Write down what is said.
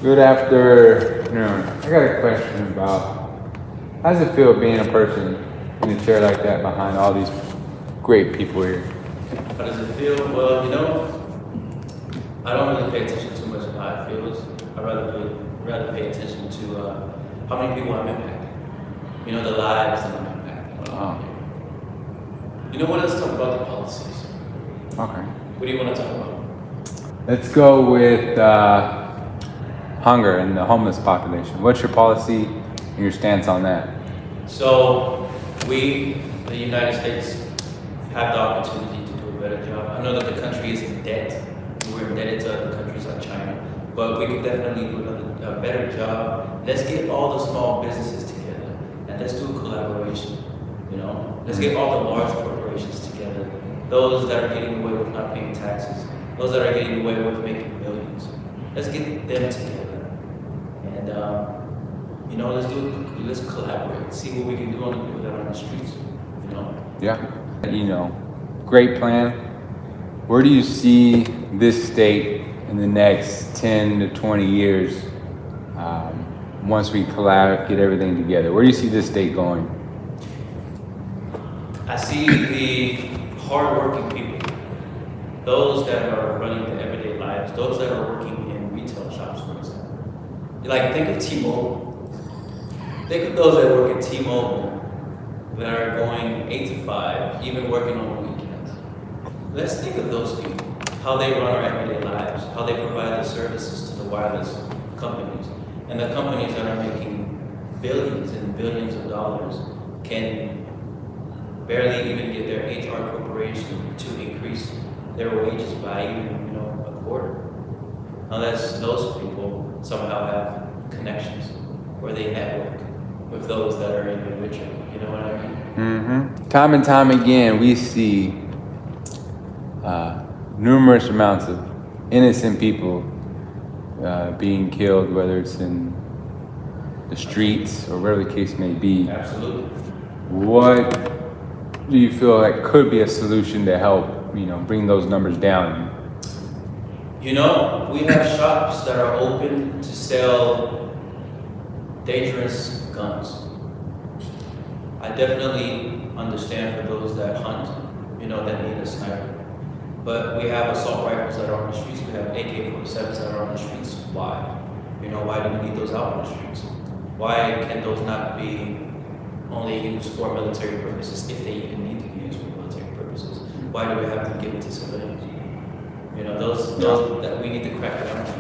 Good afternoon. I got a question about how does it feel being a person in a chair like that behind all these great people here? How does it feel? Well, I don't really pay attention too much to how it feels. I rather pay attention to how many people I'm impacting. The lives that I'm impacting. Oh, What? Let's talk about the policies. okay. What do you want to talk about? Let's go with hunger and the homeless population. What's your policy and your stance on that? So, we, the United States, have the opportunity to do a better job. I know that the country is in debt. We're indebted to other countries like China, but we could definitely do a better job. Let's get all the small businesses together and let's do a collaboration. Let's get all the large corporations together. Those that are getting away with not paying taxes, those that are getting away with making millions. Let's get them together, and let's collaborate. See what we can do on the people that are on the streets. Yeah. Great plan. Where do you see this state in the next 10 to 20 years once we get everything together? Where do you see this state going? I see the hardworking people, those that are running their everyday lives, those that are working in retail shops, for example. Think of T-Mobile. Think of those that work at T-Mobile that are going 8 to 5, even working on the weekends. Let's think of those people, how they run our everyday lives, how they provide the services to the wireless companies. And the companies that are making billions and billions of dollars can barely even get their HR corporation to increase their wages by even, a quarter. Unless those people somehow have connections or they network with those that are even richer. You know what I mean? Mm-hmm. Time and time again, we see numerous amounts of innocent people being killed, whether it's in the streets or whatever the case may be. Absolutely. What do you feel like could be a solution to help, bring those numbers down? We have shops that are open to sell dangerous guns. I definitely understand for those that hunt, that need a sniper. But we have assault rifles that are on the streets. We have AK-47s that are on the streets. Why? Why do we need those out on the streets? Why can those not be only used for military purposes, if they even need to be used for military purposes? Why do we have to give it to civilians? Those that we need to crack down on.